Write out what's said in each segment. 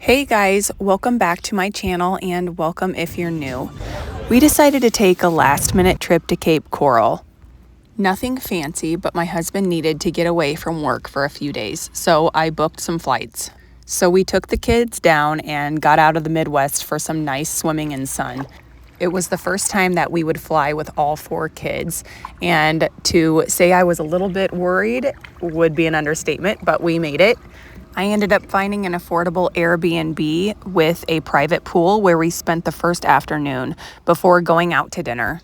Hey guys, welcome back to my channel and welcome if you're new. We decided to take a last minute trip to Cape Coral. Nothing fancy, but my husband needed to get away from work for a few days, so I booked some flights. So we took the kids down and got out of the Midwest for some nice swimming and sun. It was the first time that we would fly with all 4 kids, and to say I was a little bit worried would be an understatement, but we made it. I ended up finding an affordable Airbnb with a private pool where we spent the first afternoon before going out to dinner.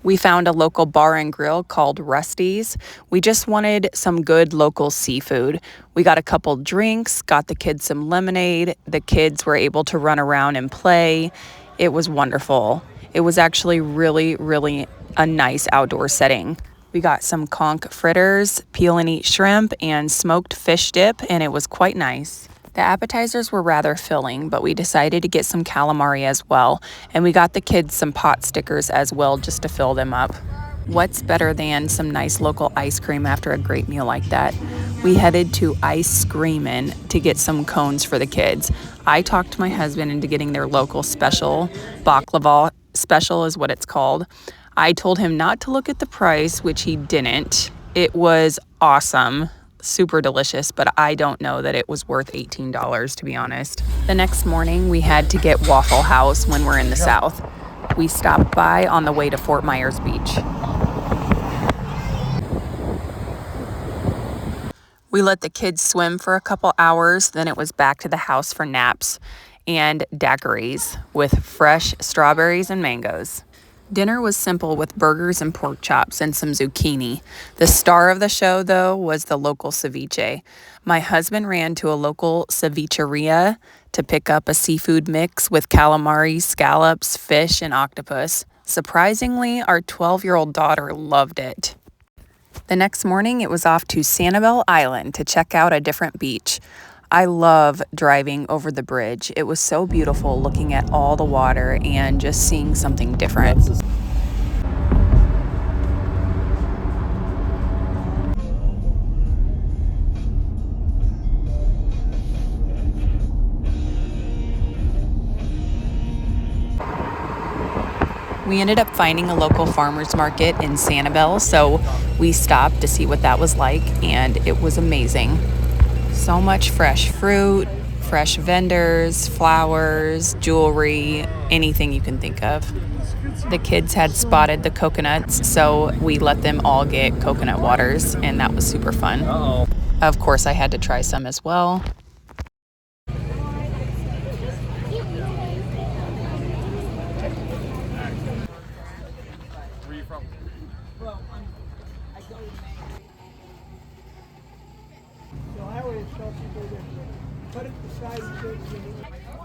We found a local bar and grill called Rusties. We just wanted some good local seafood. We got a couple drinks, got the kids some lemonade. The kids were able to run around and play. It was wonderful. It was actually really a nice outdoor setting. We got some conch fritters, peel and eat shrimp, and smoked fish dip, and it was quite nice. The appetizers were rather filling, but we decided to get some calamari as well, and we got the kids some pot stickers as well just to fill them up. What's better than some nice local ice cream after a great meal like that? We headed to Icecream to get some cones for the kids. I talked my husband into getting their local special, baklava special is what it's called. I told him not to look at the price, which he didn't. It was awesome, super delicious, but I don't know that it was worth $18, to be honest. The next morning, we had to get Waffle House when we're in the South. We stopped by on the way to Fort Myers Beach. We let the kids swim for a couple hours, then it was back to the house for naps and daiquiris with fresh strawberries and mangoes. Dinner was simple with burgers and pork chops and some zucchini. The star of the show, though, was the local ceviche. My husband ran to a local cevicheria to pick up a seafood mix with calamari, scallops, fish, and octopus. Surprisingly, our 12-year-old daughter loved it. The next morning, it was off to Sanibel Island to check out a different beach. I love driving over the bridge. It was so beautiful looking at all the water and just seeing something different. We ended up finding a local farmer's market in Sanibel, so we stopped to see what that was like, and it was amazing. So much fresh fruit, fresh vendors, flowers, jewelry, anything you can think of. The kids had spotted the coconuts, so we let them all get coconut waters, and that was super fun. Of course, I had to try some as well.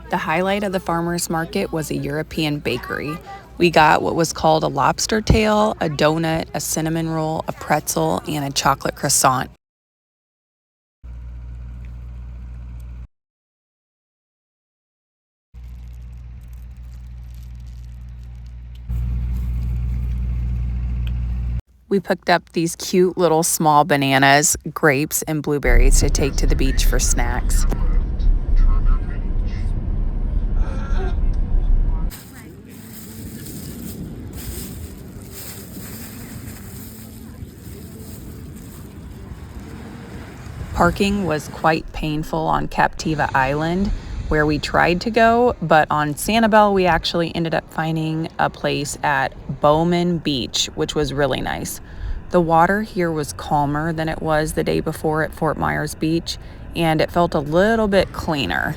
The highlight of the farmer's market was a European bakery. We got what was called a lobster tail, a donut, a cinnamon roll, a pretzel, and a chocolate croissant. We picked up these cute little small bananas, grapes, and blueberries to take to the beach for snacks. Parking was quite painful on Captiva Island, where we tried to go, but on Sanibel, we actually ended up finding a place at Bowman Beach, which was really nice. The water here was calmer than it was the day before at Fort Myers Beach, and it felt a little bit cleaner.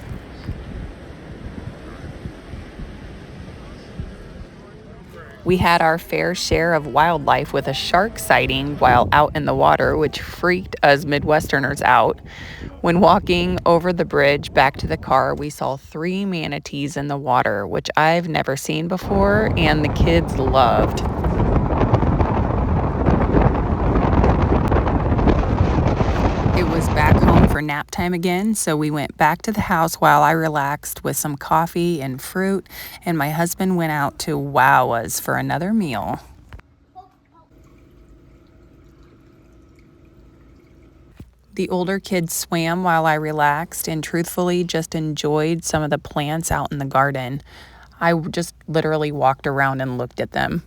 We had our fair share of wildlife with a shark sighting while out in the water, which freaked us Midwesterners out. When walking over the bridge back to the car, we saw 3 manatees in the water, which I've never seen before, and the kids loved. It was back home for nap time again, so we went back to the house while I relaxed with some coffee and fruit, and my husband went out to Wawa's for another meal. The older kids swam while I relaxed and truthfully just enjoyed some of the plants out in the garden. I just literally walked around and looked at them.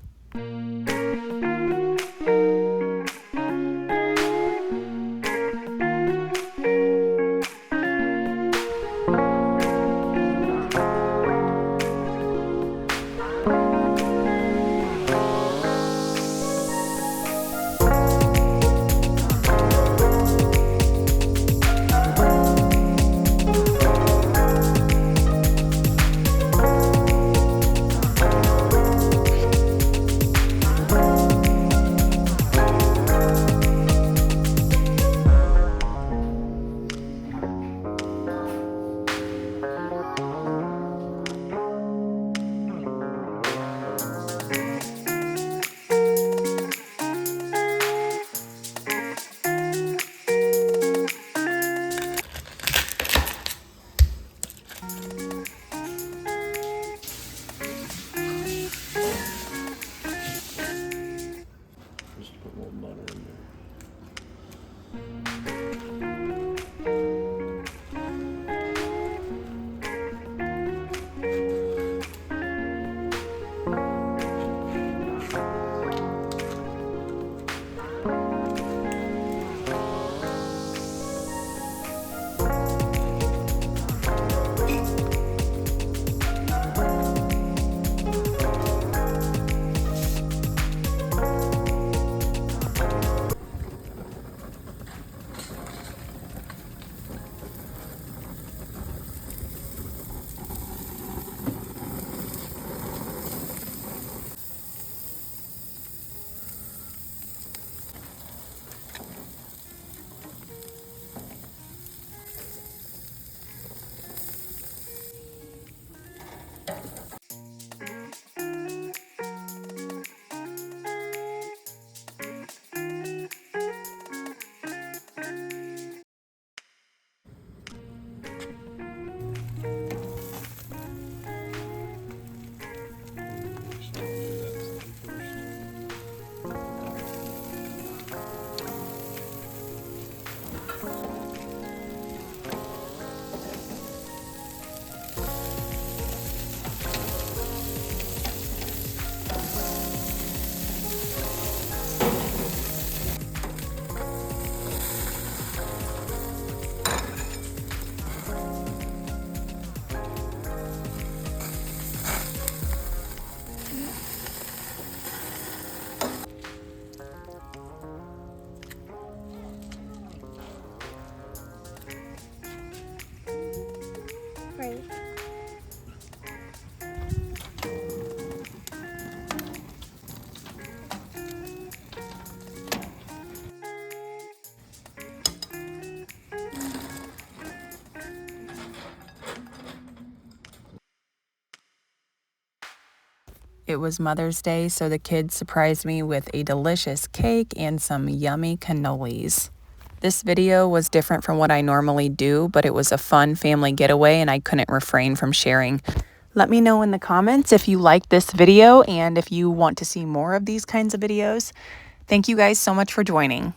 It was Mother's Day, so the kids surprised me with a delicious cake and some yummy cannolis. This video was different from what I normally do, but it was a fun family getaway and I couldn't refrain from sharing. Let me know in the comments if you liked this video and if you want to see more of these kinds of videos. Thank you guys so much for joining.